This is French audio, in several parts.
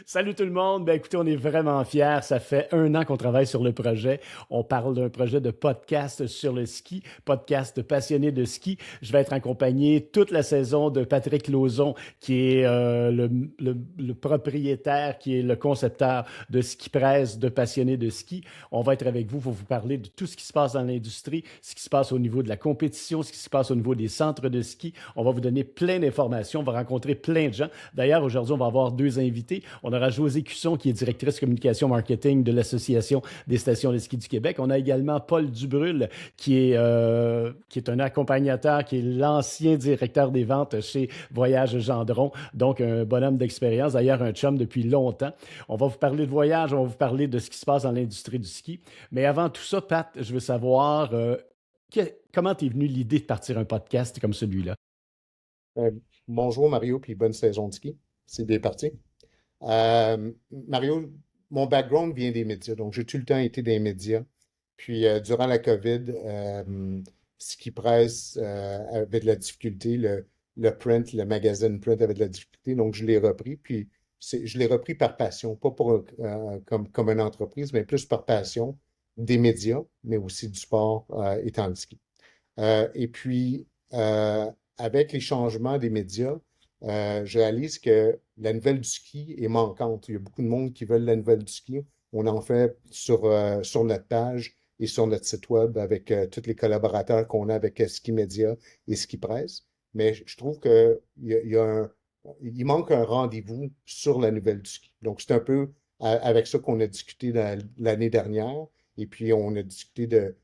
Salut tout le monde. Ben écoutez, on est vraiment fiers. Ça fait 1 an qu'on travaille sur le projet. On parle d'un projet de podcast sur le ski, podcast passionné de ski. Je vais être accompagné toute la saison de Patrick Lauzon, qui est le propriétaire, qui est le concepteur de Ski Presse, de Passionnés de ski. On va être avec vous pour vous parler de tout ce qui se passe dans l'industrie, ce qui se passe au niveau de la compétition, ce qui se passe au niveau des centres de ski. On va vous donner plein d'informations. On va rencontrer plein de gens. D'ailleurs, aujourd'hui, on va avoir 2 invités. On aura Josée Cusson, qui est directrice communication marketing de l'Association des stations de ski du Québec. On a également Paul Dubrul, qui est un accompagnateur, qui est l'ancien directeur des ventes chez Voyage Gendron, donc un bonhomme d'expérience, d'ailleurs un chum depuis longtemps. On va vous parler de voyage, on va vous parler de ce qui se passe dans l'industrie du ski. Mais avant tout ça, Pat, je veux savoir comment t'es venu l'idée de partir un podcast comme celui-là? Euh, Bonjour Mario, puis bonne saison de ski. C'est bien parti. Mario, mon background vient des médias, donc j'ai tout le temps été dans les médias. Puis durant la COVID, Ski Presse avait de la difficulté, le print, le magazine print avait de la difficulté, donc je l'ai repris. Puis je l'ai repris par passion, pas comme une entreprise, mais plus par passion des médias, mais aussi du sport étant le ski. Et puis, avec les changements des médias, je réalise que la nouvelle du ski est manquante. Il y a beaucoup de monde qui veulent la nouvelle du ski. On en fait sur notre page et sur notre site web avec tous les collaborateurs qu'on a avec Ski Media et Ski Presse. Mais je trouve il manque un rendez-vous sur la nouvelle du ski. Donc, c'est un peu avec ça qu'on a discuté l'année dernière. Et puis, on a discuté de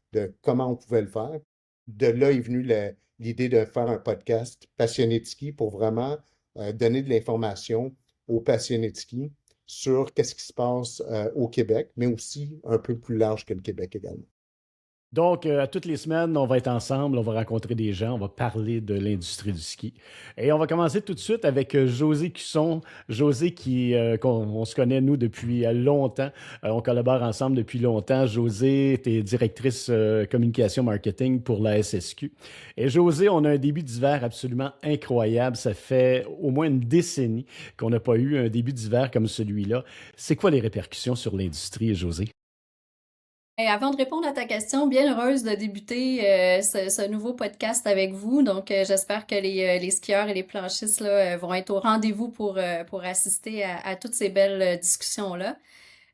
comment on pouvait le faire. De là est venue l'idée de faire un podcast passionné de ski pour vraiment donner de l'information aux passionnés de ski sur qu'est-ce qui se passe au Québec, mais aussi un peu plus large que le Québec également. Donc, à toutes les semaines, on va être ensemble, on va rencontrer des gens, on va parler de l'industrie du ski. Et on va commencer tout de suite avec Josée Cusson. Josée, on se connaît, nous, depuis longtemps. On collabore ensemble depuis longtemps. Josée, tu es directrice communication marketing pour la SSQ. Et Josée, on a un début d'hiver absolument incroyable. Ça fait au moins une décennie qu'on n'a pas eu un début d'hiver comme celui-là. C'est quoi les répercussions sur l'industrie, Josée? Et avant de répondre à ta question, bien heureuse de débuter ce nouveau podcast avec vous. Donc, j'espère que les skieurs et les planchistes là, vont être au rendez-vous pour assister à toutes ces belles discussions-là.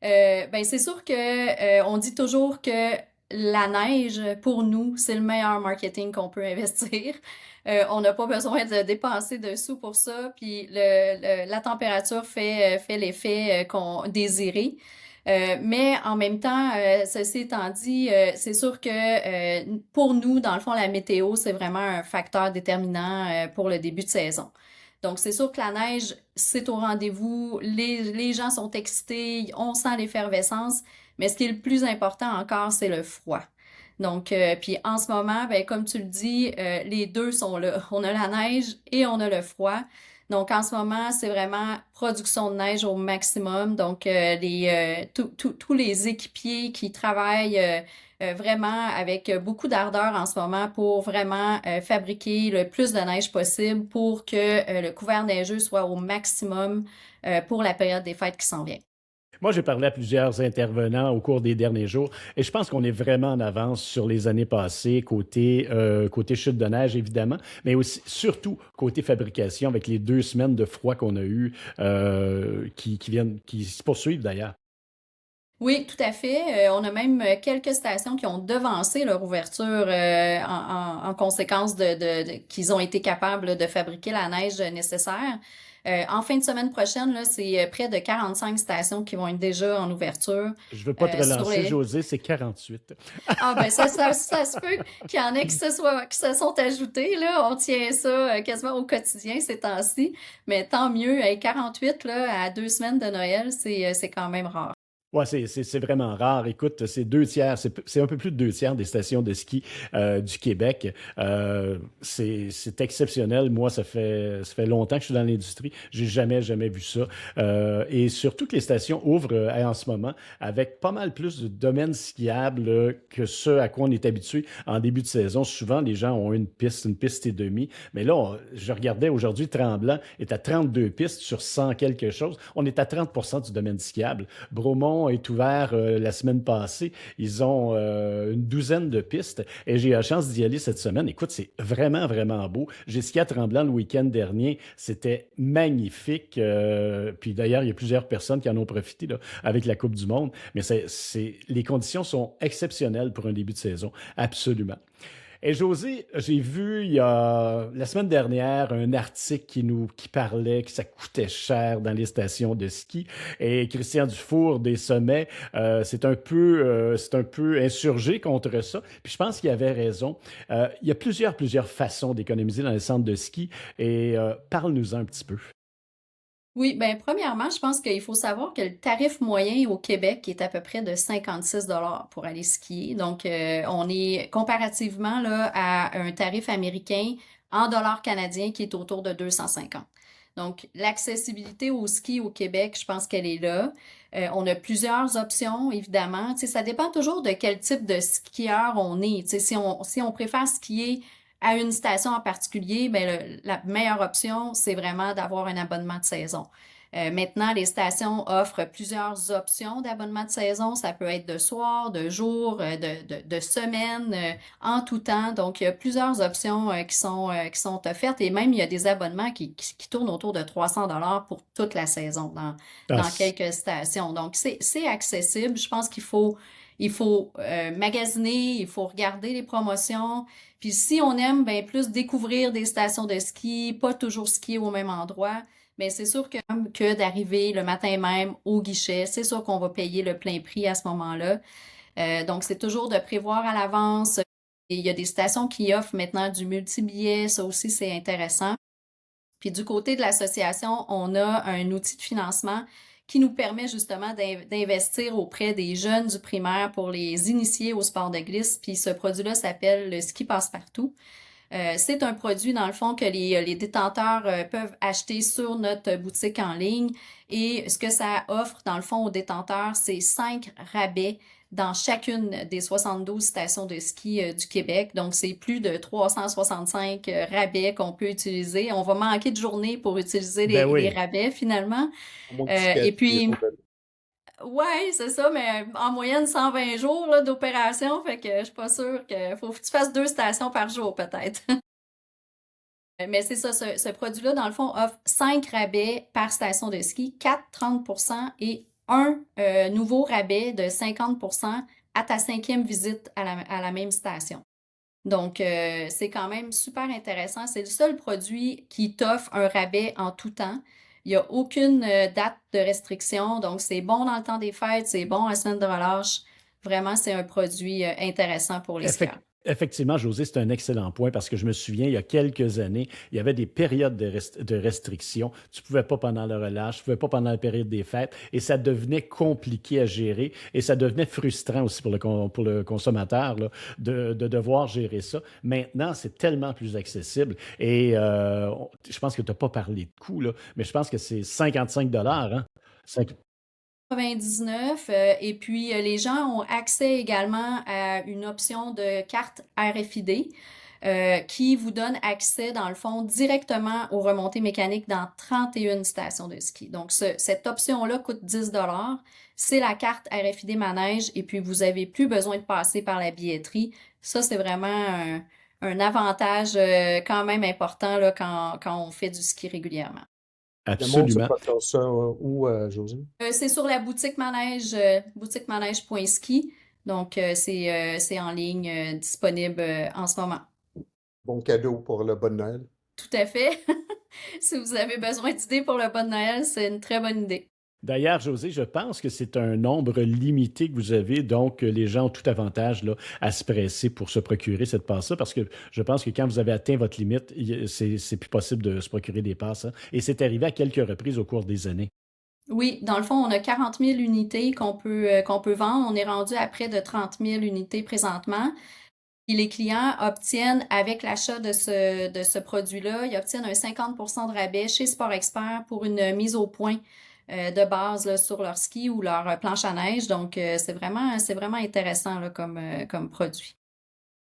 Ben, c'est sûr que on dit toujours que la neige, pour nous, c'est le meilleur marketing qu'on peut investir. On n'a pas besoin de dépenser de sous pour ça, puis la température fait l'effet qu'on désirait. Mais en même temps, ceci étant dit, c'est sûr que pour nous, dans le fond, la météo, c'est vraiment un facteur déterminant pour le début de saison. Donc, c'est sûr que la neige, c'est au rendez-vous, les gens sont excités, on sent l'effervescence, mais ce qui est le plus important encore, c'est le froid. Donc, puis en ce moment, ben, comme tu le dis, les deux sont là. On a la neige et on a le froid. Donc, en ce moment, c'est vraiment production de neige au maximum. Donc, tous les équipiers qui travaillent vraiment avec beaucoup d'ardeur en ce moment pour vraiment fabriquer le plus de neige possible pour que le couvert neigeux soit au maximum pour la période des fêtes qui s'en vient. Moi, j'ai parlé à plusieurs intervenants au cours des derniers jours et je pense qu'on est vraiment en avance sur les années passées, côté chute de neige, évidemment, mais aussi, surtout, côté fabrication, avec les 2 semaines de froid qu'on a eues, qui se poursuivent d'ailleurs. Oui, tout à fait. On a même quelques stations qui ont devancé leur ouverture en conséquence qu'ils ont été capables de fabriquer la neige nécessaire. En fin de semaine prochaine, là, c'est près de 45 stations qui vont être déjà en ouverture Je veux pas te sur relancer, les. José, c'est 48. Ah ben ça se peut qu'il y en ait qui se sont ajoutés, là. On tient ça quasiment au quotidien ces temps-ci. Mais tant mieux, 48 là, à 2 semaines de Noël, c'est quand même rare. Ouais, c'est vraiment rare. Écoute, c'est deux tiers, c'est un peu plus de deux tiers des stations de ski du Québec. C'est exceptionnel. Moi, ça fait longtemps que je suis dans l'industrie. J'ai jamais vu ça. Et surtout que les stations ouvrent en ce moment avec pas mal plus de domaines skiables que ce à quoi on est habitué en début de saison. Souvent, les gens ont une piste et demie. Mais là, je regardais aujourd'hui, Tremblant est à 32 pistes sur 100 quelque chose. On est à 30% du domaine skiable. Bromont est ouvert la semaine passée. Ils ont une douzaine de pistes et j'ai eu la chance d'y aller cette semaine. Écoute, c'est vraiment beau. J'ai skié à Tremblant le week-end dernier. C'était magnifique. Puis d'ailleurs, il y a plusieurs personnes qui en ont profité là, avec la Coupe du Monde. Mais les conditions sont exceptionnelles pour un début de saison. Absolument. Et José, j'ai vu il y a la semaine dernière un article qui parlait que ça coûtait cher dans les stations de ski. Et Christian Dufour des Sommets c'est un peu insurgé contre ça. Puis je pense qu'il avait raison. Il y a plusieurs façons d'économiser dans les centres de ski. Et parle-nous un petit peu. Oui, ben premièrement, je pense qu'il faut savoir que le tarif moyen au Québec est à peu près de 56 pour aller skier. Donc, on est comparativement là, à un tarif américain en dollars canadiens qui est autour de 250. Donc, l'accessibilité au ski au Québec, je pense qu'elle est là. On a plusieurs options, évidemment. Tu sais, ça dépend toujours de quel type de skieur on est. Tu sais, si on préfère skier à une station en particulier, ben la meilleure option, c'est vraiment d'avoir un abonnement de saison. Maintenant, les stations offrent plusieurs options d'abonnement de saison. Ça peut être de soir, de jour, de semaine, en tout temps. Donc, il y a plusieurs options qui sont offertes et même il y a des abonnements qui tournent autour de 300 pour toute la saison Ah, dans quelques stations. Donc, c'est accessible. Je pense qu'il faut magasiner, il faut regarder les promotions. Puis si on aime ben, plus découvrir des stations de ski, pas toujours skier au même endroit, mais c'est sûr que d'arriver le matin même au guichet, c'est sûr qu'on va payer le plein prix à ce moment-là. Donc, c'est toujours de prévoir à l'avance. Et il y a des stations qui offrent maintenant du multi-billet, ça aussi c'est intéressant. Puis du côté de l'association, on a un outil de financement qui nous permet justement d'investir auprès des jeunes du primaire pour les initier au sport de glisse. Puis ce produit-là s'appelle le ski passe-partout. C'est un produit, dans le fond, que les détenteurs peuvent acheter sur notre boutique en ligne. Et ce que ça offre, dans le fond, aux détenteurs, c'est 5 rabais dans chacune des 72 stations de ski du Québec. Donc, c'est plus de 365 rabais qu'on peut utiliser. On va manquer de journées pour utiliser ben les oui. rabais, finalement. Mon Et ticket, puis, ouais, c'est ça, mais en moyenne 120 jours là, d'opération, fait que je suis pas sûre que faut que tu fasses 2 stations par jour, peut-être. Mais c'est ça, ce produit-là, dans le fond, offre 5 rabais par station de ski, 4 30% et un nouveau rabais de 50% à ta 5e visite à la même station. Donc, c'est quand même super intéressant. C'est le seul produit qui t'offre un rabais en tout temps. Il n'y a aucune date de restriction. Donc, c'est bon dans le temps des fêtes, c'est bon à la semaine de relâche. Vraiment, c'est un produit intéressant pour les skieurs. Effectivement, José, c'est un excellent point parce que je me souviens, il y a quelques années, il y avait des périodes de restriction. Tu ne pouvais pas pendant le relâche, tu ne pouvais pas pendant la période des fêtes et ça devenait compliqué à gérer et ça devenait frustrant aussi pour le consommateur là, de devoir gérer ça. Maintenant, c'est tellement plus accessible et je pense que tu n'as pas parlé de coût, là, mais je pense que c'est 55 hein? 99 et puis les gens ont accès également à une option de carte RFID qui vous donne accès, dans le fond, directement aux remontées mécaniques dans 31 stations de ski. Donc, cette option-là coûte 10 C'est la carte RFID Manège et puis vous n'avez plus besoin de passer par la billetterie. Ça, c'est vraiment un avantage quand même important là, quand on fait du ski régulièrement. le monde se Absolument. procure ça où, José? C'est sur la boutique Manège, boutiquemanège.ski. Donc, c'est en ligne disponible en ce moment. Bon cadeau pour le bon Noël. Tout à fait. Si vous avez besoin d'idées pour le bon Noël, c'est une très bonne idée. D'ailleurs, José, je pense que c'est un nombre limité que vous avez, donc les gens ont tout avantage là, à se presser pour se procurer cette passe-là, parce que je pense que quand vous avez atteint votre limite, c'est plus possible de se procurer des passes, hein. Et c'est arrivé à quelques reprises au cours des années. Oui, dans le fond, on a 40 000 unités qu'on peut vendre. On est rendu à près de 30 000 unités présentement. Puis les clients obtiennent, avec l'achat de ce produit-là, ils obtiennent un 50% de rabais chez Sport Expert pour une mise au point de base là, sur leur ski ou leur planche à neige. Donc, c'est vraiment intéressant là, comme produit.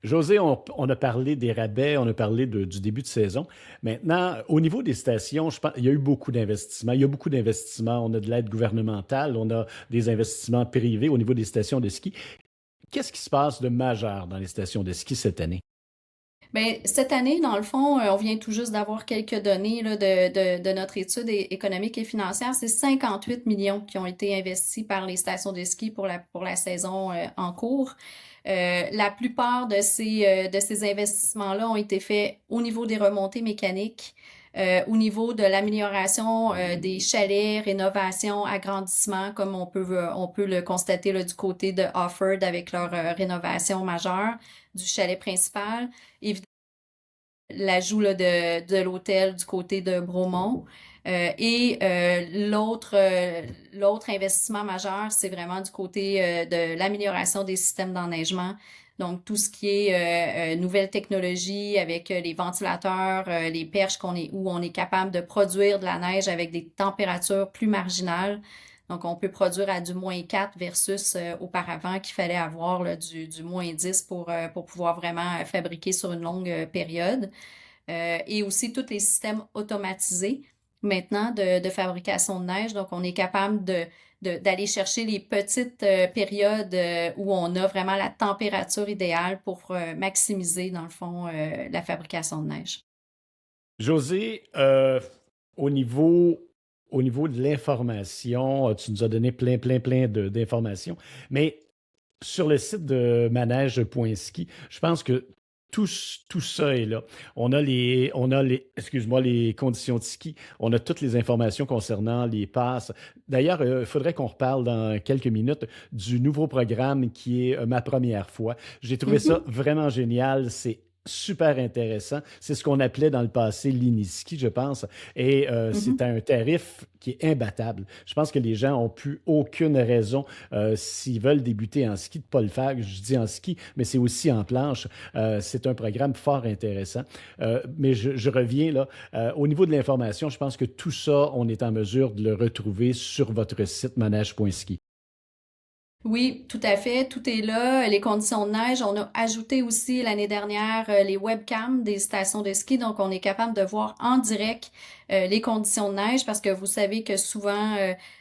José, on a parlé des rabais, on a parlé du début de saison. Maintenant, au niveau des stations, je pense, il y a eu beaucoup d'investissements. Il y a beaucoup d'investissements. On a de l'aide gouvernementale, on a des investissements privés au niveau des stations de ski. Qu'est-ce qui se passe de majeur dans les stations de ski cette année? Bien, cette année, dans le fond, on vient tout juste d'avoir quelques données là, de notre étude économique et financière. C'est 58 millions qui ont été investis par les stations de ski pour la saison en cours. La plupart de ces investissements-là ont été faits au niveau des remontées mécaniques, au niveau de l'amélioration des chalets, rénovation, agrandissement, comme on peut le constater là, du côté de Offord avec leur rénovation majeure du chalet principal. Évidemment, l'ajout là, de l'hôtel du côté de Bromont. L'autre investissement majeur, c'est vraiment du côté de l'amélioration des systèmes d'enneigement. Donc, tout ce qui est nouvelles technologies avec les ventilateurs, les perches où on est capable de produire de la neige avec des températures plus marginales. Donc, on peut produire à du -4 versus auparavant qu'il fallait avoir là, du -10 pour pouvoir vraiment fabriquer sur une longue période. Et aussi tous les systèmes automatisés maintenant de fabrication de neige. Donc, on est capable d'aller chercher les petites périodes où on a vraiment la température idéale pour maximiser, dans le fond, la fabrication de neige. José, au au niveau de l'information, tu nous as donné plein d'informations, mais sur le site de manège.ski, je pense que tout ça est là. On a excuse-moi, les conditions de ski. On a toutes les informations concernant les passes. D'ailleurs, il faudrait qu'on reparle dans quelques minutes du nouveau programme qui est ma première fois. J'ai trouvé ça Mhm, vraiment génial. C'est super intéressant. C'est ce qu'on appelait dans le passé l'iniski, je pense. Et c'est mhm. un tarif qui est imbattable. Je pense que les gens ont plus aucune raison, s'ils veulent débuter en ski, de ne pas le faire. Je dis en ski, mais c'est aussi en planche. C'est un programme fort intéressant. Mais je reviens là. Au niveau de l'information, je pense que tout ça, on est en mesure de le retrouver sur votre site manège.ski. Oui, tout à fait. Tout est là. Les conditions de neige. On a ajouté aussi l'année dernière les webcams des stations de ski. Donc, on est capable de voir en direct les conditions de neige parce que vous savez que souvent,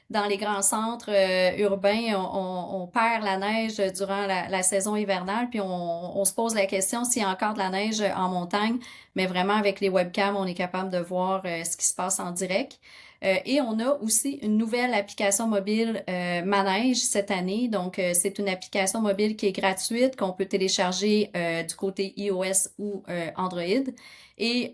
dans les grands centres urbains, on perd la neige durant la saison hivernale. Puis, on se pose la question s'il y a encore de la neige en montagne. Mais vraiment, avec les webcams, on est capable de voir ce qui se passe en direct. Et on a aussi une nouvelle application mobile Manège cette année. Donc, c'est une application mobile qui est gratuite, qu'on peut télécharger du côté iOS ou Android. Et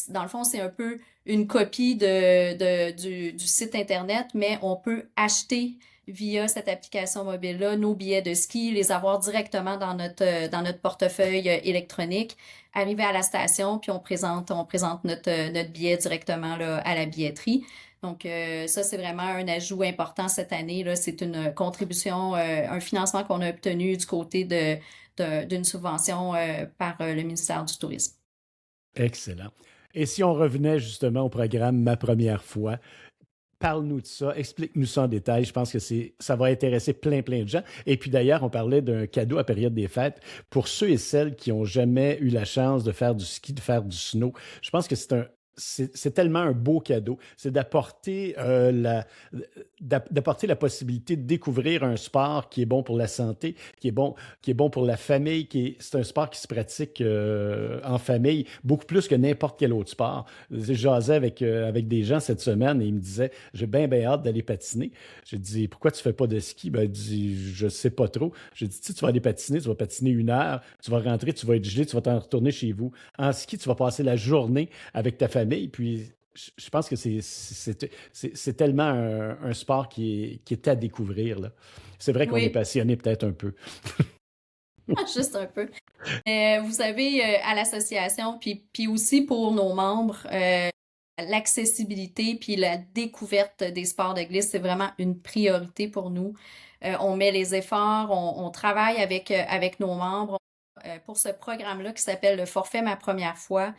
dans le fond, c'est un peu une copie du site Internet, mais on peut acheter via cette application mobile-là nos billets de ski, les avoir directement dans notre portefeuille électronique, arriver à la station, puis on présente notre billet directement là, à la billetterie. Donc, ça, c'est vraiment un ajout important cette année, là. C'est une contribution, un financement qu'on a obtenu du côté d'une subvention par le ministère du Tourisme. Excellent. Et si on revenait justement au programme Ma première fois, parle-nous de ça, explique-nous ça en détail. Je pense que ça va intéresser plein de gens. Et puis d'ailleurs, on parlait d'un cadeau à période des fêtes pour ceux et celles qui n'ont jamais eu la chance de faire du ski, de faire du snow. Je pense que c'est tellement un beau cadeau. C'est d'apporter la possibilité de découvrir un sport qui est bon pour la santé, qui est bon pour la famille, c'est un sport qui se pratique en famille beaucoup plus que n'importe quel autre sport. Je jasais avec des gens cette semaine et ils me disaient, j'ai bien hâte d'aller patiner. J'ai dit, pourquoi tu fais pas de ski? Ben, il dit, je sais pas trop. J'ai dit, tu vas aller patiner, tu vas patiner 1 heure, tu vas rentrer, tu vas être gelé, tu vas t'en retourner chez vous. En ski, tu vas passer la journée avec ta famille. Puis, je pense que c'est tellement un sport qui est à découvrir, là. C'est vrai qu'on est Oui, passionné peut-être un peu. juste un peu. Vous savez, à l'association, puis aussi pour nos membres, l'accessibilité puis la découverte des sports de glisse, c'est vraiment une priorité pour nous. On met les efforts, on travaille avec nos membres pour ce programme-là qui s'appelle le Forfait Ma Première Fois.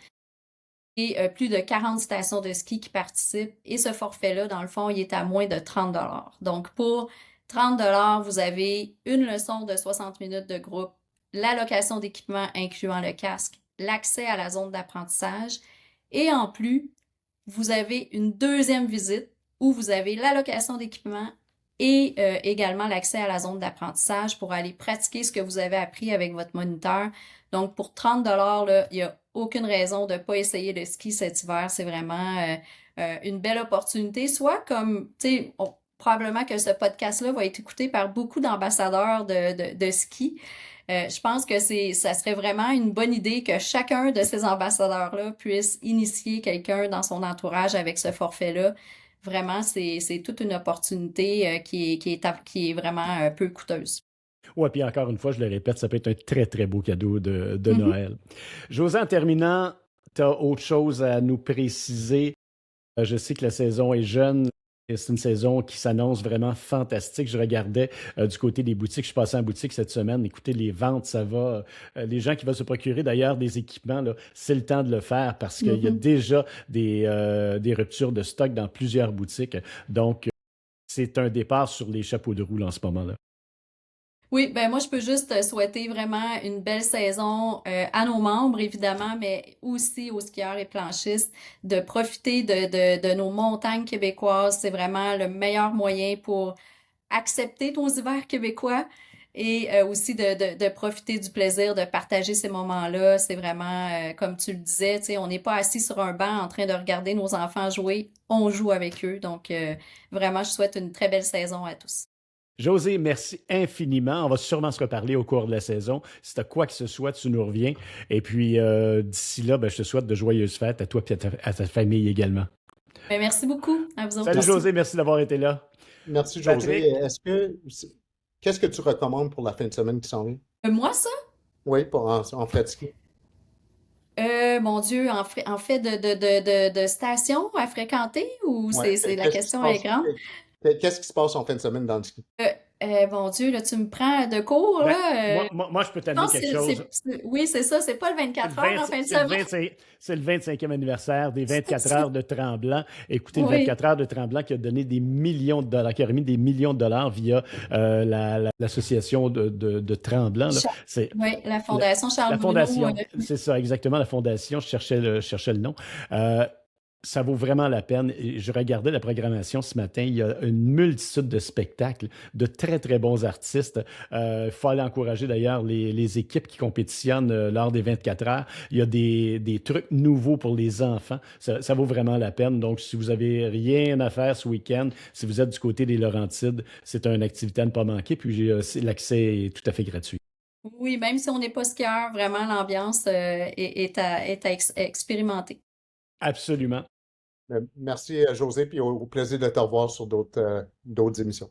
Et plus de 40 stations de ski qui participent. Et ce forfait-là, dans le fond, il est à moins de 30 dollars. Donc, pour 30 dollars, vous avez une leçon de 60 minutes de groupe, la location d'équipement incluant le casque, l'accès à la zone d'apprentissage. Et en plus, vous avez une deuxième visite où vous avez la location d'équipement et également l'accès à la zone d'apprentissage pour aller pratiquer ce que vous avez appris avec votre moniteur. Donc, pour 30 dollars, il n'y a aucune raison de ne pas essayer le ski cet hiver. C'est vraiment une belle opportunité. Soit comme, tu sais, probablement que ce podcast-là va être écouté par beaucoup d'ambassadeurs de ski. Je pense que ça serait vraiment une bonne idée que chacun de ces ambassadeurs-là puisse initier quelqu'un dans son entourage avec ce forfait-là. Vraiment, c'est toute une opportunité qui est vraiment peu coûteuse. Ouais, puis encore une fois, je le répète, ça peut être un très, très beau cadeau de Mhm. Noël. José, en terminant, tu as autre chose à nous préciser. Je sais que la saison est jeune. Et c'est une saison qui s'annonce vraiment fantastique. Je regardais du côté des boutiques. Je suis passé en boutique cette semaine. Écoutez, les ventes, ça va. Les gens qui veulent se procurer d'ailleurs des équipements, là, c'est le temps de le faire parce qu'il y a Mhm. déjà des ruptures de stock dans plusieurs boutiques. Donc, c'est un départ sur les chapeaux de roue en ce moment-là. Oui, ben moi je peux juste souhaiter vraiment une belle saison à nos membres évidemment, mais aussi aux skieurs et planchistes de profiter de nos montagnes québécoises. C'est vraiment le meilleur moyen pour accepter nos hivers québécois et aussi de profiter du plaisir de partager ces moments-là. C'est vraiment, comme tu le disais, tu sais, on n'est pas assis sur un banc en train de regarder nos enfants jouer, on joue avec eux. Donc, vraiment, je souhaite une très belle saison à tous. José, merci infiniment. On va sûrement se reparler au cours de la saison. Si tu as quoi que ce soit, tu nous reviens. Et puis, d'ici là, ben, je te souhaite de joyeuses fêtes à toi et à ta famille également. Mais merci beaucoup à vous autres Salut aussi. Merci, José, merci d'avoir été là. merci José. Patrick, Qu'est-ce que tu recommandes pour la fin de semaine qui s'en vient? Moi, ça? Oui, en frais de ski. Mon Dieu, en fait de stations à fréquenter ou Ouais. la Qu'est-ce qui se question est passe? grande? Qu'est-ce qui se passe en fin de semaine dans le ski? Euh, Mon Dieu, là, tu me prends de court, ben, là. moi, je peux Non, t'amener quelque chose. oui, c'est ça, c'est pas le C'est le 24 heures 20 en fin de c'est le semaine. 25 c'est le 25e anniversaire des 24 C'est- heures de Tremblant. Écoutez, le Oui, 24 heures de Tremblant qui a donné des millions de dollars, qui a remis des millions de dollars via l'association de Tremblant, là. Cha- C'est oui, la la, Fondation Charles la Bruno. fondation, c'est ça, exactement, la fondation. Je cherchais le nom. Euh, Ça vaut vraiment la peine. Et je regardais la programmation ce matin. Il y a une multitude de spectacles, de très, très bons artistes. Il faut aller encourager d'ailleurs les équipes qui compétitionnent lors des 24 heures. Il y a des trucs nouveaux pour les enfants. Ça vaut vraiment la peine. Donc, si vous avez rien à faire ce week-end, si vous êtes du côté des Laurentides, c'est une activité à ne pas manquer. Puis, l'accès est tout à fait gratuit. Oui, même si on n'est pas skieur, vraiment l'ambiance est à expérimenter. Absolument. Merci José, puis au plaisir de te revoir sur d'autres émissions.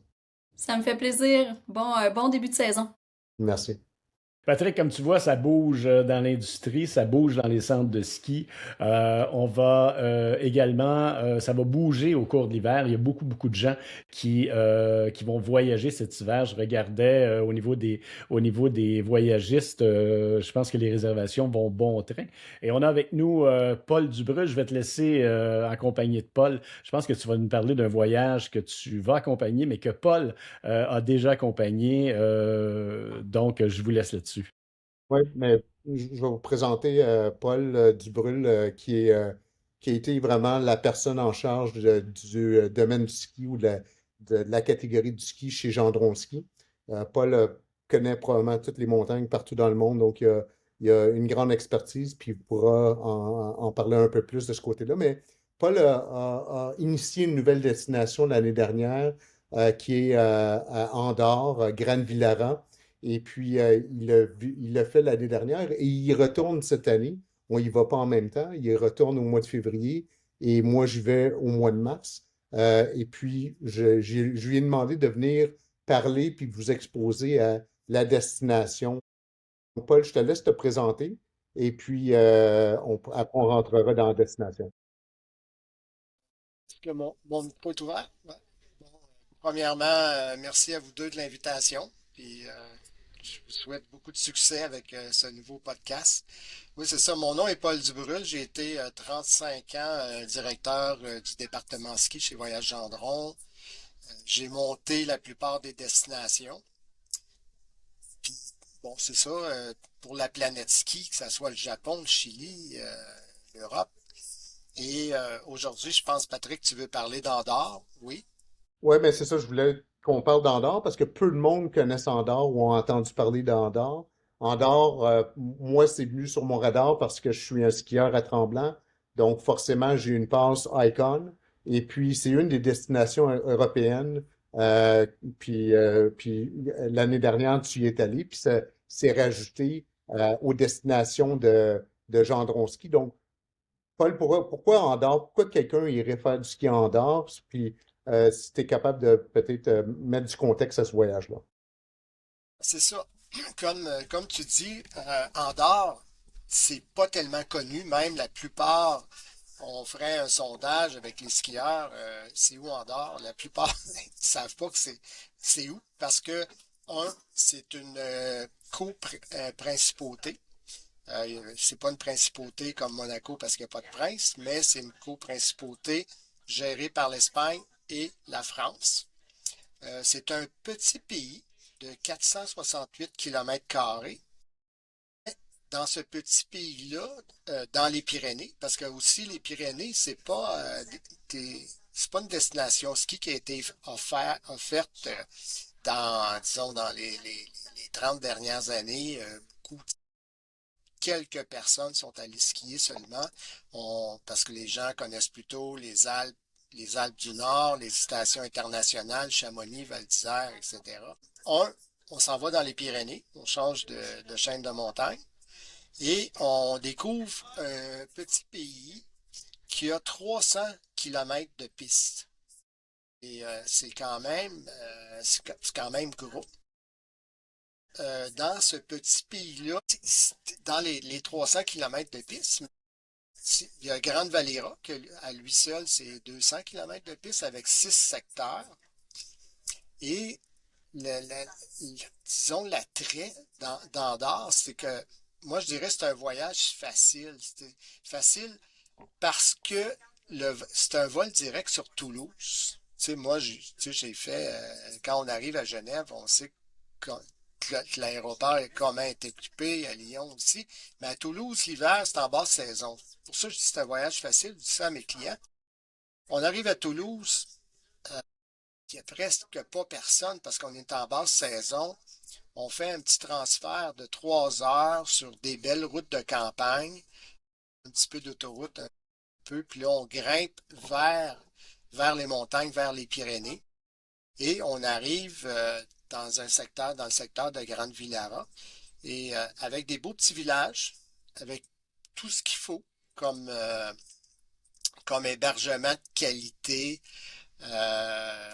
Ça me fait plaisir. Bon début de saison. Merci. Patrick, comme tu vois, ça bouge dans l'industrie, ça bouge dans les centres de ski. On va également, ça va bouger au cours de l'hiver. Il y a beaucoup, beaucoup de gens qui vont voyager cet hiver. Je regardais au niveau des voyagistes, je pense que les réservations vont bon train. Et on a avec nous Paul Dubreuil. Je vais te laisser accompagner de Paul. Je pense que tu vas nous parler d'un voyage que tu vas accompagner, mais que Paul a déjà accompagné. Donc, je vous laisse là-dessus. Oui, mais je vais vous présenter Paul Dubrul, qui a été vraiment la personne en charge du domaine du ski ou de la catégorie du ski chez Gendron Ski. Paul connaît probablement toutes les montagnes partout dans le monde, donc il a une grande expertise, puis il pourra en parler un peu plus de ce côté-là. Mais Paul a initié une nouvelle destination l'année dernière, qui est à Andorre, Grande-Villaran. Et puis, il l'a fait l'année dernière et il y retourne cette année. On y va pas en même temps. Il y retourne au mois de février et moi, je vais au mois de mars. Et puis, je lui ai demandé de venir parler puis vous exposer à la destination. Paul, je te laisse te présenter et puis après, on rentrera dans la destination. que mon micro est ouvert? Ouais. Bon, premièrement, merci à vous deux de l'invitation. Puis, je vous souhaite beaucoup de succès avec ce nouveau podcast. Oui, c'est ça. Mon nom est Paul Dubrul. J'ai été 35 ans directeur du département ski chez Voyage Gendron. J'ai monté la plupart des destinations. Puis, bon, c'est ça. Pour la planète ski, que ce soit le Japon, le Chili, l'Europe. Et aujourd'hui, je pense, Patrick, tu veux parler d'Andorre, oui? Ouais, mais c'est ça, je voulais qu'on parle d'Andorre parce que peu de monde connaissent Andorre ou ont entendu parler d'Andorre. Andorre, moi, c'est venu sur mon radar parce que je suis un skieur à Tremblant. Donc, forcément, j'ai une passe Icon. Et puis, c'est une des destinations européennes. Euh, puis l'année dernière, tu y es allé. Puis, ça s'est rajouté aux destinations de Gendron-Ski. Donc, Paul, pourquoi Andorre? Pourquoi quelqu'un irait faire du ski en Andorre? Puis, si tu es capable de peut-être mettre du contexte à ce voyage-là. C'est ça. Comme tu dis, Andorre, c'est pas tellement connu. Même la plupart, on ferait un sondage avec les skieurs, c'est où Andorre? La plupart ne savent pas que c'est où. Parce que, c'est une co-principauté. C'est pas une principauté comme Monaco parce qu'il n'y a pas de prince, mais c'est une co-principauté gérée par l'Espagne et la France. C'est un petit pays de 468 km². Dans ce petit pays-là, dans les Pyrénées, parce que aussi les Pyrénées, c'est pas une destination ski qui a été offerte disons, dans les 30 dernières années. Quelques personnes sont allées skier seulement, parce que les gens connaissent plutôt les Alpes du Nord, les stations internationales, Chamonix, Val d'Isère, etc. On s'en va dans les Pyrénées, on change de chaîne de montagne et on découvre un petit pays qui a 300 kilomètres de piste. Et c'est quand même gros. Dans ce petit pays-là, dans les 300 kilomètres de piste, il y a Grande Valera, que à lui seul, c'est 200 kilomètres de piste avec 6 secteurs. Et disons, l'attrait d'Andorre, c'est que moi, je dirais que c'est un voyage facile. C'est facile parce que c'est un vol direct sur Toulouse. Tu sais, moi, j'ai fait, quand on arrive à Genève, on sait que l'aéroport est comment est équipé, à Lyon aussi. Mais à Toulouse, l'hiver, c'est en basse saison. Pour ça, je dis que c'est un voyage facile. Je dis ça à mes clients. On arrive à Toulouse, il n'y a presque pas personne parce qu'on est en basse saison. On fait un petit transfert de 3 heures sur des belles routes de campagne, un petit peu d'autoroute, un peu, puis là, on grimpe vers les montagnes, vers les Pyrénées, et on arrive dans le secteur de Grande Villara, et avec des beaux petits villages, avec tout ce qu'il faut comme hébergement de qualité,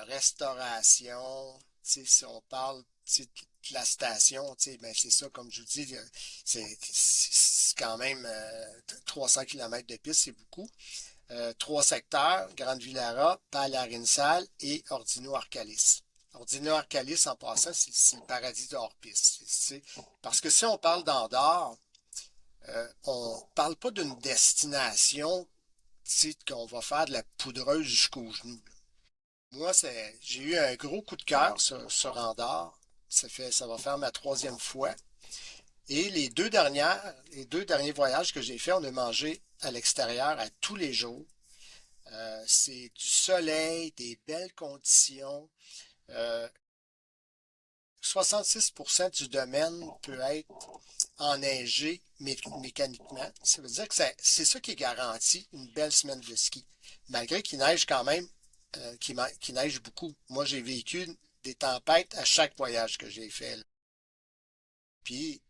restauration, si on parle de la station, ben c'est ça, comme je vous dis, c'est quand même 300 km de piste, c'est beaucoup. 3 secteurs, Grande Villara, Pal-Arinsal et Ordino-Arcalis. Ordino-Arcalis, en passant, c'est le paradis de hors-piste. Parce que si on parle d'Andorre, on ne parle pas d'une destination qu'on va faire de la poudreuse jusqu'aux genoux. Moi, j'ai eu un gros coup de cœur sur Andorre. Ça va faire ma 3e fois. Et les deux derniers voyages que j'ai faits, on a mangé à l'extérieur à tous les jours. C'est du soleil, des belles conditions. 66% du domaine peut être enneigé mécaniquement. Ça veut dire que c'est ça qui garantit une belle semaine de ski. Malgré qu'il neige quand même, qu'il neige beaucoup. Moi, j'ai vécu des tempêtes à chaque voyage que j'ai fait, là. Puis,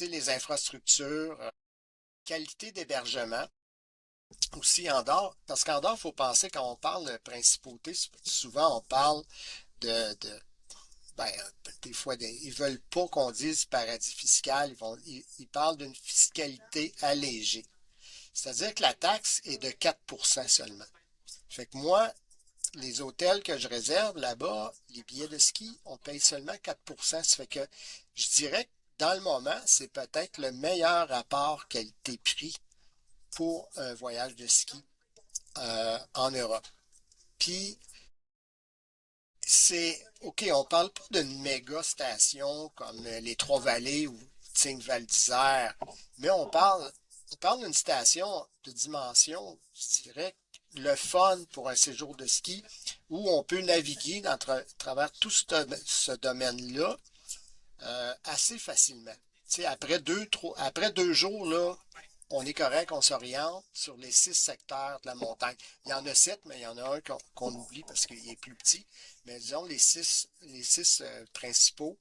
les infrastructures, qualité d'hébergement, aussi Andorre, parce qu'Andorre, il faut penser, quand on parle de principauté, souvent on parle de ben, des fois, ils veulent pas qu'on dise paradis fiscal, ils parlent d'une fiscalité allégée. C'est-à-dire que la taxe est de 4% seulement. Fait que moi, les hôtels que je réserve là-bas, les billets de ski, on paye seulement 4%. Ça fait que je dirais que dans le moment, c'est peut-être le meilleur rapport qualité-prix pour un voyage de ski en Europe. Puis, OK, on parle pas d'une méga station comme les Trois-Vallées ou Tignes-Val d'Isère, mais on parle d'une station de dimension, je dirais, le fun pour un séjour de ski où on peut naviguer travers tout ce domaine-là assez facilement. Tu sais, après 2 jours, là, on est correct, on s'oriente sur les 6 secteurs de la montagne. Il y en a 7, mais il y en a un qu'on oublie parce qu'il est plus petit. Mais disons, les six principaux,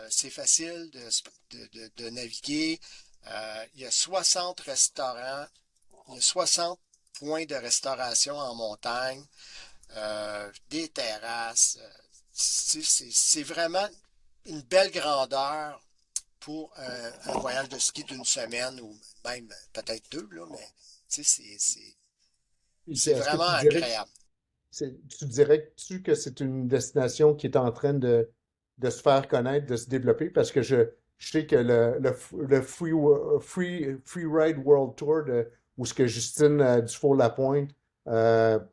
c'est facile de naviguer. Il y a 60 restaurants, il y a 60 points de restauration en montagne, des terrasses. C'est vraiment une belle grandeur pour un voyage de ski d'une semaine ou même peut-être 2, là, mais c'est Est-ce que vraiment tu dirais agréable. tu dirais-tu que c'est une destination qui est en train de se faire connaître, de se développer? Parce que je sais que le Free Ride World Tour, où ce que Justine Dufour-Lapointe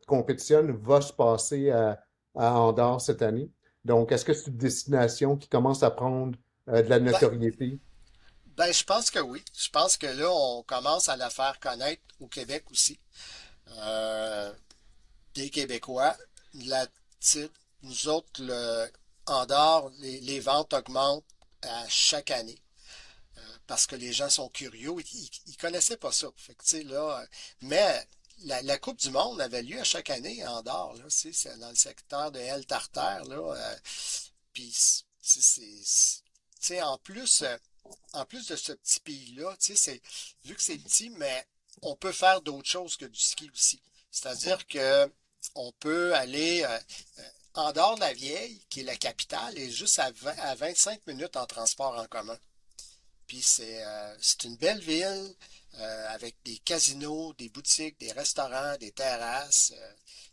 compétitionne, va se passer à Andorre cette année. Donc, est-ce que c'est une destination qui commence à prendre de la Ben, notoriété? ben, je pense que oui. Je pense que là, on commence à la faire connaître au Québec aussi. Euh, des Québécois. La, nous autres, Andorre, les ventes augmentent à chaque année. Parce que les gens sont curieux, ils connaissaient pas ça. Fait que, tu sais, là, mais la Coupe du Monde avait lieu à chaque année en Andorre, là, c'est dans le secteur de El Tartaire, là, puis, tu sais, en plus de ce petit pays-là, tu sais, vu que c'est petit, mais on peut faire d'autres choses que du ski aussi. C'est-à-dire que on peut aller en dehors de la Vieille, qui est la capitale, et juste à 25 minutes en transport en commun. Puis c'est une belle ville avec des casinos, des boutiques, des restaurants, des terrasses.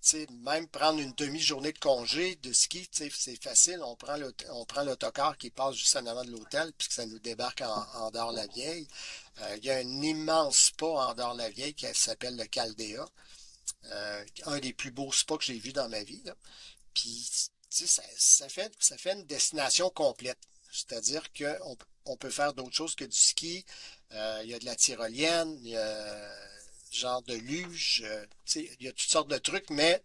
Tu sais, même prendre une demi-journée de congé de ski, tu sais, c'est facile. On prend l'autocar qui passe juste en avant de l'hôtel, puis que ça nous débarque en Dore-la-Vieille. Il y a un immense spa en Dore-la-Vieille qui s'appelle le Caldea. Un des plus beaux spas que j'ai vu dans ma vie, là. Puis, tu sais, ça fait une destination complète. C'est-à-dire qu'on peut faire d'autres choses que du ski. Il y a de la tyrolienne, il y a genre de luge, tu sais, il y a toutes sortes de trucs, mais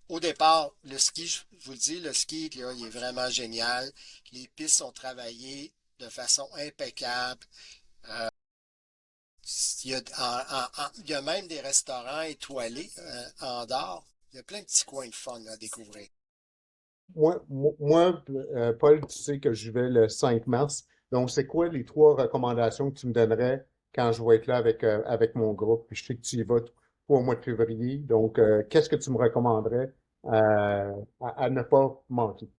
au départ, le ski, je vous le dis, le ski, là, il est vraiment génial. Les pistes sont travaillées de façon impeccable. Il y a même des restaurants étoilés en dehors. Il y a plein de petits coins de fun à découvrir. Paul, tu sais que je vais le 5 mars. Donc, c'est quoi les 3 recommandations que tu me donnerais quand je vais être là avec mon groupe? Puis je sais que tu y vas au mois de février. Donc, qu'est-ce que tu me recommanderais à ne pas manquer?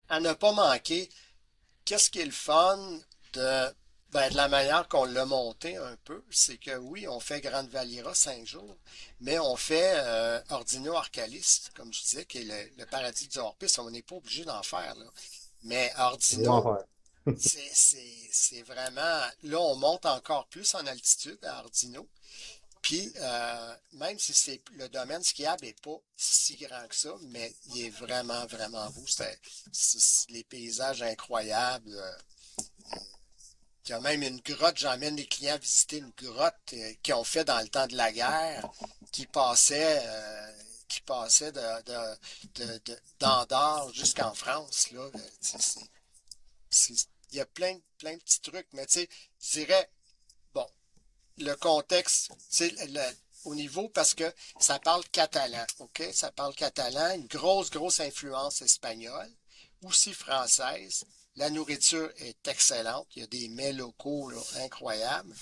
À ne pas manquer, qu'est-ce qui est le fun de, de la manière qu'on l'a monté un peu, c'est que oui, on fait Grande Valira 5 jours, mais on fait Ordino Arcalis, comme je disais, qui est le paradis du hors-piste. On n'est pas obligé d'en faire, là. Mais Je vais en Ordino, faire. c'est vraiment... Là, on monte encore plus en altitude à Ordino. Puis, même si le domaine skiable n'est pas si grand que ça, mais il est vraiment, vraiment beau. Les paysages incroyables. Il y a même une grotte, j'emmène les clients visiter une grotte qu'ils ont fait dans le temps de la guerre, qui passait d'Andorre jusqu'en France, là. Il y a plein de petits trucs, mais tu sais, je dirais, bon, le contexte, c'est au niveau parce que ça parle catalan, OK? Ça parle catalan, une grosse influence espagnole, aussi française. La nourriture est excellente. Il y a des mets locaux là, incroyables.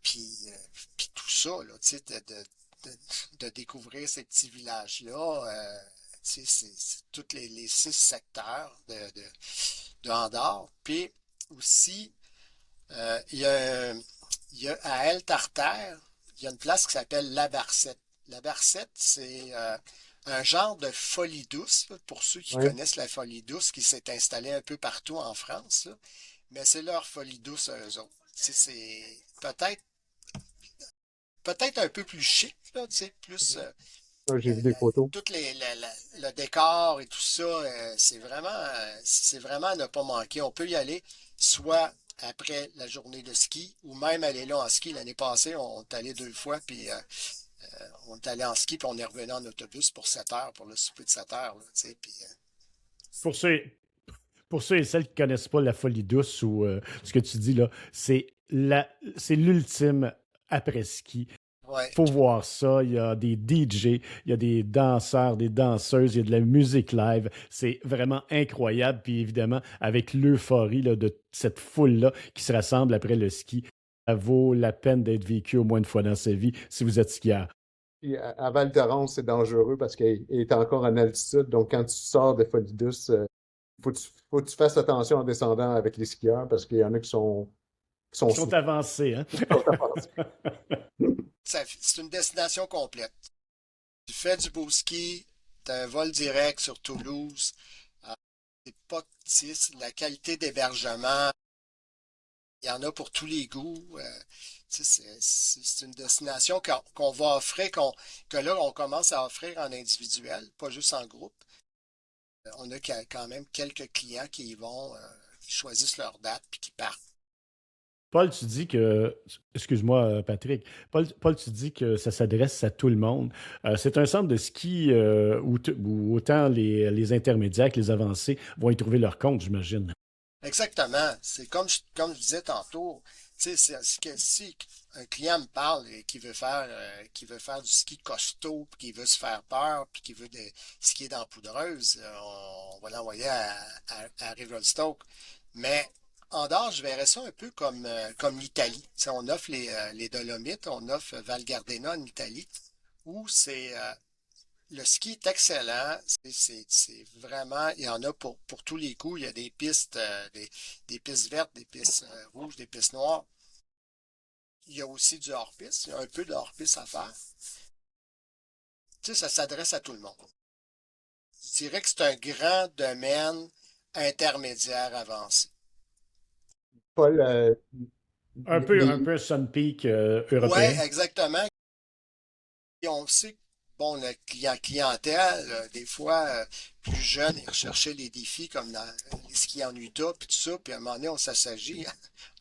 Puis tout ça, là, tu sais, de découvrir ces petits villages-là, tu sais, c'est tous les 6 secteurs de Andorre. Puis aussi, il y a à El Tartaire, il y a une place qui s'appelle La Barcette. La barcette, c'est un genre de folie douce, là, pour ceux qui Oui. connaissent la folie douce, qui s'est installée un peu partout en France, là. Mais c'est leur folie douce à eux autres. C'est peut-être un peu plus chic, là, plus J'ai vu des photos. tout le décor et tout ça, c'est vraiment à ne pas manquer. On peut y aller soit après la journée de ski ou même aller là en ski. L'année passée, on est allé 2 fois, puis on est allé en ski, puis on est revenu en autobus pour 7 heures, pour le souper de 7 heures, là, puis, Pour ceux, pour ceux et celles qui ne connaissent pas la folie douce ou ce que tu dis là, c'est l'ultime après-ski. ouais. Faut voir ça. Il y a des DJ, il y a des danseurs, des danseuses, il y a de la musique live. C'est vraiment incroyable. Puis évidemment, avec l'euphorie là, de cette foule-là qui se rassemble après le ski, ça vaut la peine d'être vécu au moins une fois dans sa vie si vous êtes skieur. Puis à Val thorens, c'est dangereux parce qu'il est encore en altitude. Donc, quand tu sors de Folie Douce, faut que tu fasses attention en descendant avec les skieurs parce qu'il y en a qui sont Ils sont avancés, hein? C'est une destination complète. Tu fais du beau ski, tu as un vol direct sur Toulouse. euh, c'est pas, la qualité d'hébergement, il y en a pour tous les goûts. C'est une destination qu'on va offrir, que là, on commence à offrir en individuel, pas juste en groupe. On a quand même quelques clients qui y vont, qui choisissent leur date puis qui partent. Paul, tu dis que, excuse-moi Patrick, Paul, tu dis que ça s'adresse à tout le monde. C'est un centre de ski où autant les intermédiaires que les avancés vont y trouver leur compte, j'imagine. Exactement. C'est comme je disais tantôt. Tu sais, si un client me parle et qui veut faire du ski costaud, puis qui veut se faire peur, puis qui veut skier dans la poudreuse, on va l'envoyer à Revelstoke. Mais en dehors, je verrais ça un peu comme l'Italie. Tu sais, on offre les Dolomites, on offre Val Gardena en Italie, où le ski est excellent. C'est vraiment, il y en a pour tous les coups. Il y a des pistes, des pistes vertes, des pistes rouges, des pistes noires. Il y a aussi du hors-piste. Il y a un peu de hors-piste à faire. Tu sais, ça s'adresse à tout le monde. Je dirais que c'est un grand domaine intermédiaire avancé. Paul, Un peu Sun Peak Ouais, européen. exactement. Et on sait que, bon, la clientèle, des fois, plus jeune, ils recherchaient les défis comme dans les skis en Utah, puis tout ça, puis à un moment donné, on s'assagit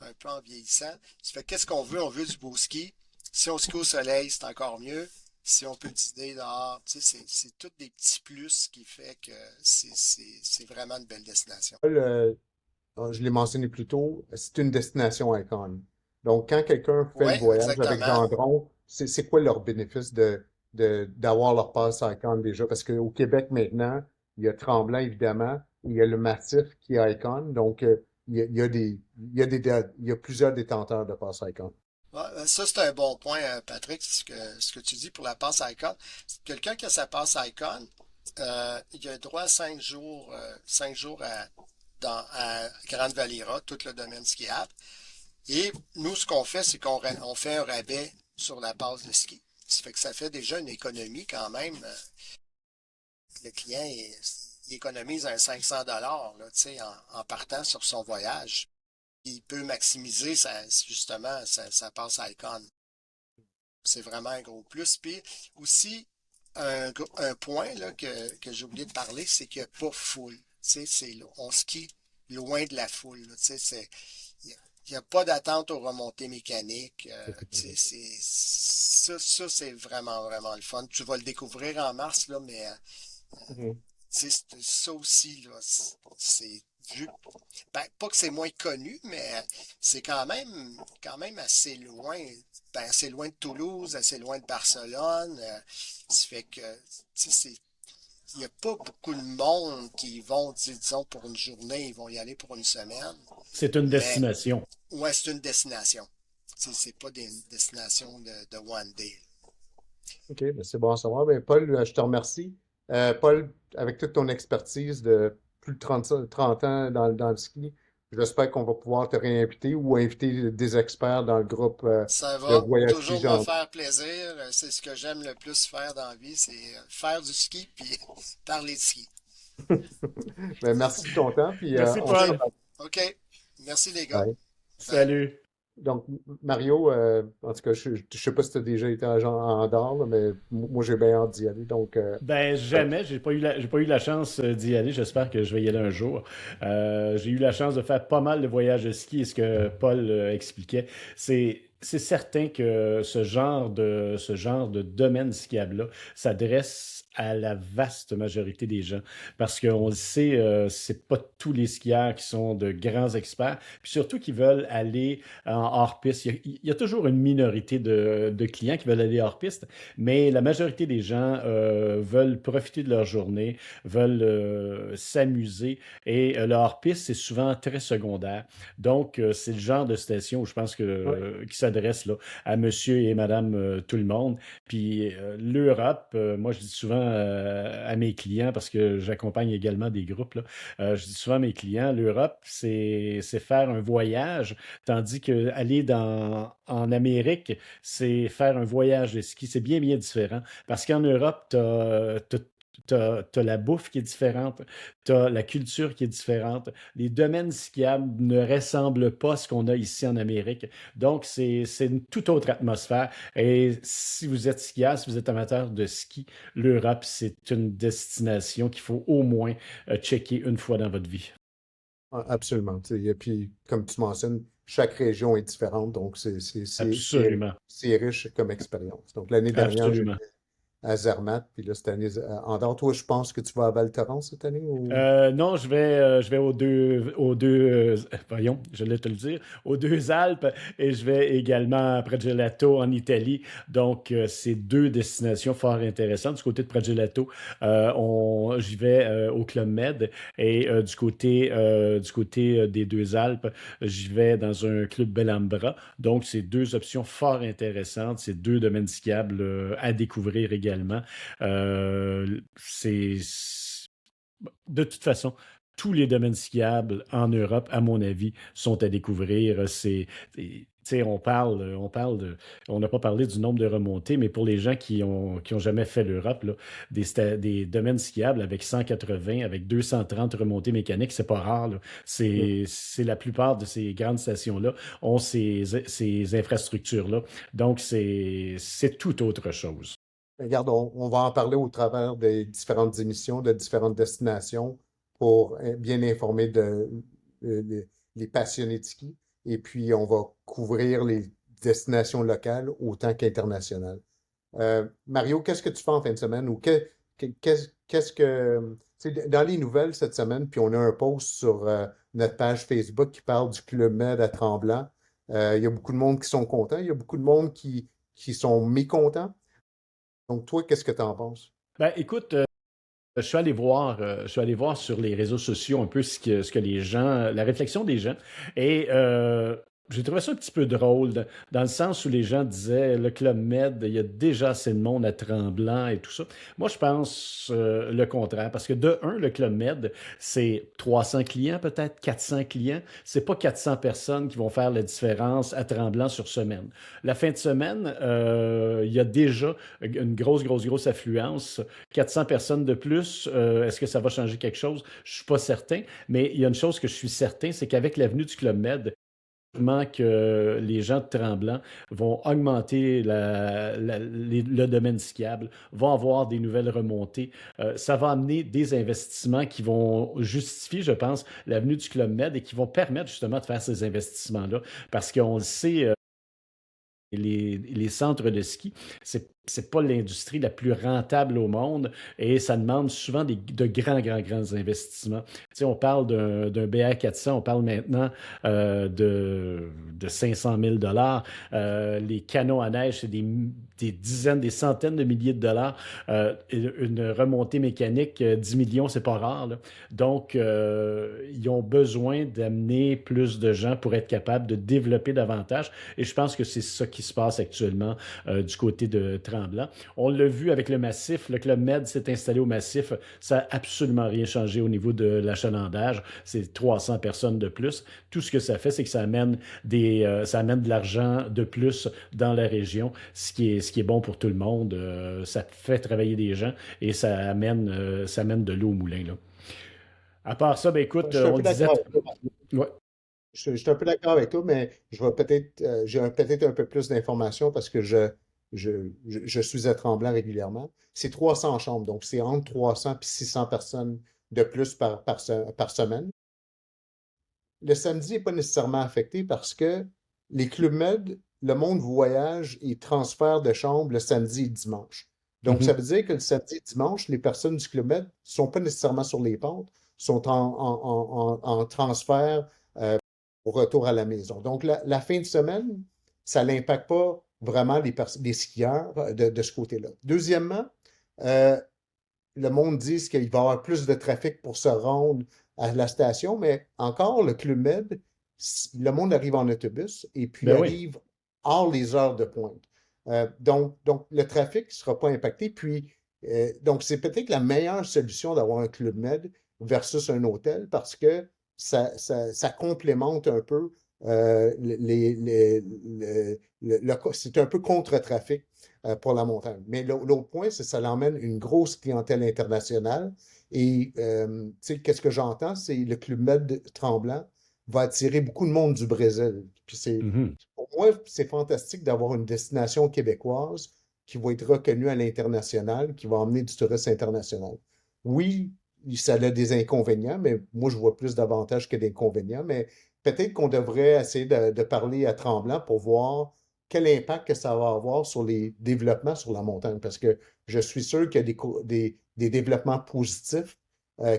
un peu en vieillissant. Ça fait qu'est-ce qu'on veut? On veut du beau ski. Si on skie au soleil, c'est encore mieux. Si on peut dîner dehors, tu sais, c'est tous des petits plus qui fait que c'est vraiment une belle destination. Paul, je l'ai mentionné plus tôt, c'est une destination icon. Donc, quand quelqu'un fait Oui, le voyage avec exactement. Gendron, c'est quoi leur bénéfice d'avoir leur passe icon déjà? Parce qu'au Québec maintenant, il y a Tremblant évidemment, il y a le Massif qui est icon, donc il y a plusieurs détenteurs de passe icon. Ouais, ça, c'est un bon point, Patrick, ce que tu dis pour la passe Icon. Quelqu'un qui a sa passe Icon, il a droit à 5 jours, 5 jours à Grande Valira, tout le domaine skiable. Et nous, ce qu'on fait, c'est qu'on fait un rabais sur la passe de ski. Ça fait que ça fait déjà une économie quand même. Le client, il économise un 500 $ là, tu sais, en partant sur son voyage. Il peut maximiser justement sa passe Icon. C'est vraiment un gros plus. Puis aussi, un point là, que j'ai oublié de parler, c'est qu'il n'y a pas de foule. Tu sais, on skie loin de la foule. Là. Tu sais, il n'y a pas d'attente aux remontées mécaniques. Tu sais, ça, c'est vraiment, vraiment le fun. Tu vas le découvrir en mars, là, mais Mhm. tu sais, ça aussi, là, c'est vu. Ben, pas que c'est moins connu, mais c'est quand même assez loin. Ben, assez loin de Toulouse, assez loin de Barcelone. Ça fait que, tu sais, il n'y a pas beaucoup de monde qui vont, disons, pour une journée, ils vont y aller pour une semaine. C'est une Mais, destination. ouais, c'est une destination. Tu sais, c'est pas une destination de one day. OK, ben c'est bon à savoir. Ben, Paul, je te remercie. Paul, avec toute ton expertise de plus de 30 ans dans le ski, j'espère qu'on va pouvoir te réinviter ou inviter des experts dans le groupe Ça de va Voyage toujours me Ski. faire plaisir. C'est ce que j'aime le plus faire dans la vie, c'est faire du ski puis parler de ski. Ben, merci de ton temps, puis Merci, on se OK. Paul. reparle. OK. Merci les gars. Bye. Bye. Salut. Donc, Mario, en tout cas, je ne sais pas si tu as déjà été à Andorre, là, mais moi, j'ai bien hâte d'y aller. Donc, Ben jamais, j'ai pas eu la chance d'y aller. J'espère que je vais y aller un jour. J'ai eu la chance de faire pas mal de voyages de ski. Et ce que Paul expliquait, c'est certain que ce genre de domaine skiable-là s'adresse à la vaste majorité des gens. Parce qu'on le sait, c'est pas tous les skieurs qui sont de grands experts, puis surtout qui veulent aller en hors-piste. Il y a toujours une minorité de clients qui veulent aller hors-piste, mais la majorité des gens veulent profiter de leur journée, veulent s'amuser, et le hors-piste, c'est souvent très secondaire. Donc, c'est le genre de station où je pense ouais. qui s'adresse là, à monsieur et madame tout le monde. Puis l'Europe, moi je dis souvent à mes clients, parce que j'accompagne également des groupes, là, je dis souvent à mes clients, l'Europe, c'est faire un voyage, tandis que aller en Amérique, c'est faire un voyage de ski. C'est bien, bien différent. Parce qu'en Europe, t'as la bouffe qui est différente, tu as la culture qui est différente. Les domaines skiables ne ressemblent pas à ce qu'on a ici en Amérique. Donc, c'est une toute autre atmosphère. Et si vous êtes skieur, si vous êtes amateur de ski, l'Europe, c'est une destination qu'il faut au moins checker une fois dans votre vie. Absolument. Tu sais, et puis, comme tu mentionnes, chaque région est différente, donc Absolument. c'est riche comme expérience. Donc, l'année dernière, Absolument. j'étais à Zermatt, puis là, cette année, à Andorre. Toi, je pense que tu vas à Val Thorens cette année ou... Non, je vais voyons, je vais te le dire, aux deux Alpes et je vais également à Pragelato en Italie. Donc, c'est deux destinations fort intéressantes. Du côté de Pragelato, j'y vais au Club Med et du côté des deux Alpes, j'y vais dans un club Bellambra. Donc, c'est deux options fort intéressantes. C'est deux domaines skiables à découvrir également. C'est de toute façon, tous les domaines skiables en Europe, à mon avis, sont à découvrir. Tu sais, on n'a pas parlé du nombre de remontées, mais pour les gens qui ont jamais fait l'Europe, là, des domaines skiables avec 180, avec 230 remontées mécaniques, c'est pas rare, là. C'est la plupart de ces grandes stations-là ont ces infrastructures-là. Donc, c'est tout autre chose. Regarde, on va en parler au travers des différentes émissions, de différentes destinations pour bien informer les passionnés de ski. Et puis, on va couvrir les destinations locales autant qu'internationales. Mario, qu'est-ce que tu fais en fin de semaine ou qu'est-ce que... tu sais, dans les nouvelles cette semaine, puis on a un post sur notre page Facebook qui parle du Club Med à Tremblant. Il y a beaucoup de monde qui sont contents, il y a beaucoup de monde qui sont mécontents. Donc, toi, qu'est-ce que tu en penses? Ben, écoute, je suis allé voir sur les réseaux sociaux un peu ce que les gens, la réflexion des gens. Et j'ai trouvé ça un petit peu drôle, dans le sens où les gens disaient, le Club Med, il y a déjà assez de monde à Tremblant et tout ça. Moi, je pense le contraire, parce que de un, le Club Med, c'est 300 clients, peut-être 400 clients. C'est pas 400 personnes qui vont faire la différence à Tremblant sur semaine. La fin de semaine, il y a déjà une grosse affluence. 400 personnes de plus, est-ce que ça va changer quelque chose? Je suis pas certain, mais il y a une chose que je suis certain, c'est qu'avec l'avenue du Club Med, que les gens de Tremblant vont augmenter le domaine skiable, vont avoir des nouvelles remontées. Ça va amener des investissements qui vont justifier, je pense, l'avenue du Club Med et qui vont permettre justement de faire ces investissements-là. Parce qu'on le sait, les centres de ski, c'est pas l'industrie la plus rentable au monde et ça demande souvent de grands investissements. Tu sais, on parle d'un BR400, on parle maintenant de 500 000 dollars. Les canons à neige, c'est des dizaines, des centaines de milliers de dollars. Une remontée mécanique, 10 millions, c'est pas rare, là. Donc, ils ont besoin d'amener plus de gens pour être capables de développer davantage. Et je pense que c'est ça qui se passe actuellement du côté de Mont-Tremblant. On l'a vu avec le massif, le Club Med s'est installé au massif. Ça n'a absolument rien changé au niveau de l'achalandage. C'est 300 personnes de plus. Tout ce que ça fait, c'est que ça amène de l'argent de plus dans la région, ce qui est bon pour tout le monde. Ça fait travailler des gens et ça amène de l'eau au moulin, là. À part ça, ben écoute, Je suis un on peu le disait. d'accord avec toi. Ouais. Je suis un peu d'accord avec toi, mais je vais peut-être, peut-être un peu plus d'informations parce que je suis à Tremblant régulièrement. C'est 300 chambres, donc c'est entre 300 et 600 personnes de plus par semaine. Le samedi n'est pas nécessairement affecté parce que les clubs med, le monde voyage et transfère de chambres le samedi et dimanche. Donc, ça Mhm. veut dire que le samedi et dimanche, les personnes du club med ne sont pas nécessairement sur les pentes, sont en transfert au retour à la maison. Donc, la fin de semaine, ça n'impacte pas vraiment les skieurs de ce côté-là. Deuxièmement, euh, le monde dit qu'il va y avoir plus de trafic pour se rendre à la station, mais encore, le Club Med, le monde arrive en autobus et puis Ben oui. arrive hors les heures de pointe. Donc, le trafic ne sera pas impacté. Puis, donc, c'est peut-être la meilleure solution d'avoir un Club Med versus un hôtel parce que ça complémente un peu c'est un peu contre-trafic pour la montagne. Mais l'autre point, c'est que ça l'emmène une grosse clientèle internationale. Et tu sais, qu'est-ce que j'entends? C'est le Club Med Tremblant va attirer beaucoup de monde du Brésil. Puis Mhm. pour moi, c'est fantastique d'avoir une destination québécoise qui va être reconnue à l'international, qui va emmener du tourisme international. Oui, ça a des inconvénients, mais moi, je vois plus d'avantages que d'inconvénients. Mais peut-être qu'on devrait essayer de parler à Tremblant pour voir quel impact que ça va avoir sur les développements sur la montagne. Parce que je suis sûr qu'il y a des développements positifs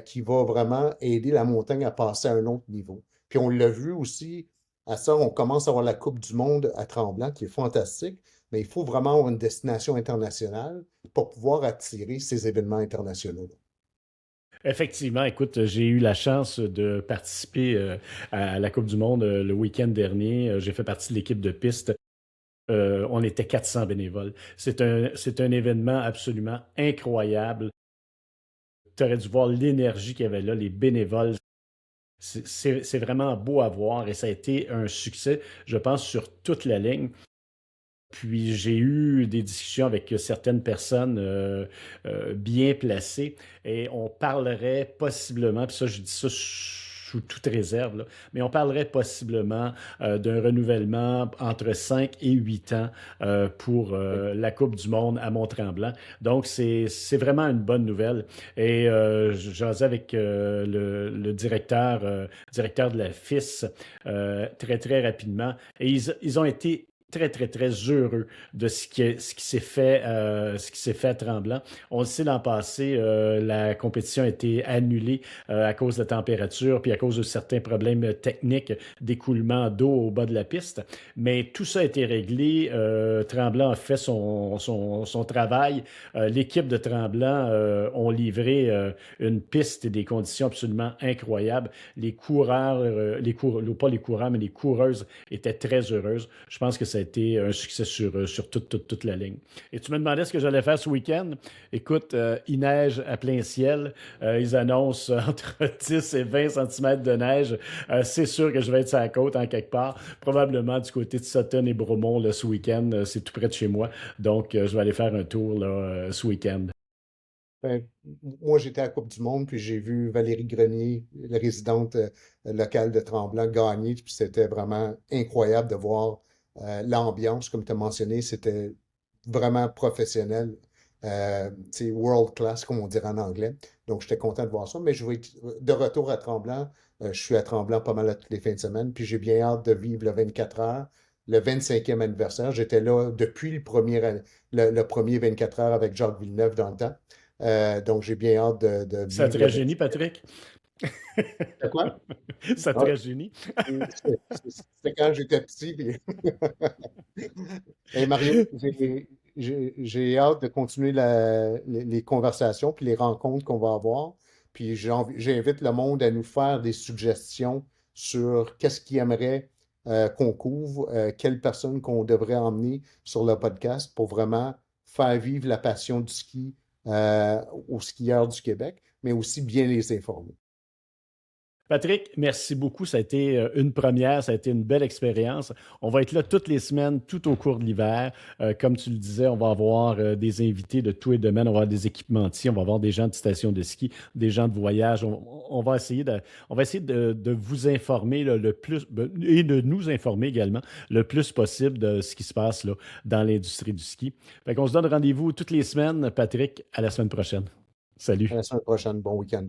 qui vont vraiment aider la montagne à passer à un autre niveau. Puis on l'a vu aussi, à ça, on commence à avoir la Coupe du Monde à Tremblant, qui est fantastique, mais il faut vraiment avoir une destination internationale pour pouvoir attirer ces événements internationaux. Effectivement, écoute, j'ai eu la chance de participer à la Coupe du Monde le week-end dernier. J'ai fait partie de l'équipe de piste. On était 400 bénévoles. C'est un événement absolument incroyable. Tu aurais dû voir l'énergie qu'il y avait là, les bénévoles. C'est vraiment beau à voir et ça a été un succès, je pense, sur toute la ligne. Puis j'ai eu des discussions avec certaines personnes bien placées et on parlerait possiblement, puis ça je dis ça sous toute réserve, là, mais on parlerait possiblement d'un renouvellement entre 5 et 8 ans pour la Coupe du Monde à Mont-Tremblant. Donc c'est vraiment une bonne nouvelle. Et j'asais avec le directeur de la FIS très très rapidement et ils ont été très, très, très heureux de ce qui s'est fait à Tremblant. On le sait, l'an passé, la compétition a été annulée à cause de la température, puis à cause de certains problèmes techniques d'écoulement d'eau au bas de la piste. Mais tout ça a été réglé. Tremblant a fait son travail. L'équipe de Tremblant ont livré une piste et des conditions absolument incroyables. Les coureurs, pas les coureurs, mais les coureuses étaient très heureuses. Je pense que ça a été un succès sur toute la ligne. Et tu me demandais ce que j'allais faire ce week-end. Écoute, il neige à plein ciel. Ils annoncent entre 10 et 20 centimètres de neige. C'est sûr que je vais être sur la côte en quelque part. Probablement du côté de Sutton et Bromont là, ce week-end. C'est tout près de chez moi. Donc, je vais aller faire un tour là, ce week-end. Ben, moi, j'étais à la Coupe du Monde, puis j'ai vu Valérie Grenier, la résidente locale de Tremblant, gagner. Puis c'était vraiment incroyable de voir l'ambiance, comme tu as mentionné, c'était vraiment professionnel, c'est world class, comme on dirait en anglais. Donc, j'étais content de voir ça. Mais je vais être de retour à Tremblant. Je suis à Tremblant pas mal à toutes les fins de semaine, puis j'ai bien hâte de vivre le 24 heures, le 25e anniversaire. J'étais là depuis le premier 24 heures avec Jacques Villeneuve dans le temps. Donc, j'ai bien hâte de Ça te vivre le rajeunit, 25. Patrick? C'est quoi? Ça te Ah, rajeunit? c'était quand j'étais petit. Hey Mario, j'ai hâte de continuer les conversations puis les rencontres qu'on va avoir. Puis j'invite le monde à nous faire des suggestions sur qu'est-ce qu'ils aimeraient qu'on couvre, quelles personnes qu'on devrait emmener sur le podcast pour vraiment faire vivre la passion du ski aux skieurs du Québec, mais aussi bien les informer. Patrick, merci beaucoup. Ça a été une première, ça a été une belle expérience. On va être là toutes les semaines, tout au cours de l'hiver. Comme tu le disais, on va avoir des invités de tous les domaines. On va avoir des équipementiers, on va avoir des gens de station de ski, des gens de voyage. On va essayer de vous informer là, le plus et de nous informer également le plus possible de ce qui se passe là, dans l'industrie du ski. Fait qu'on se donne rendez-vous toutes les semaines. Patrick, à la semaine prochaine. À Salut. la semaine prochaine, bon week-end.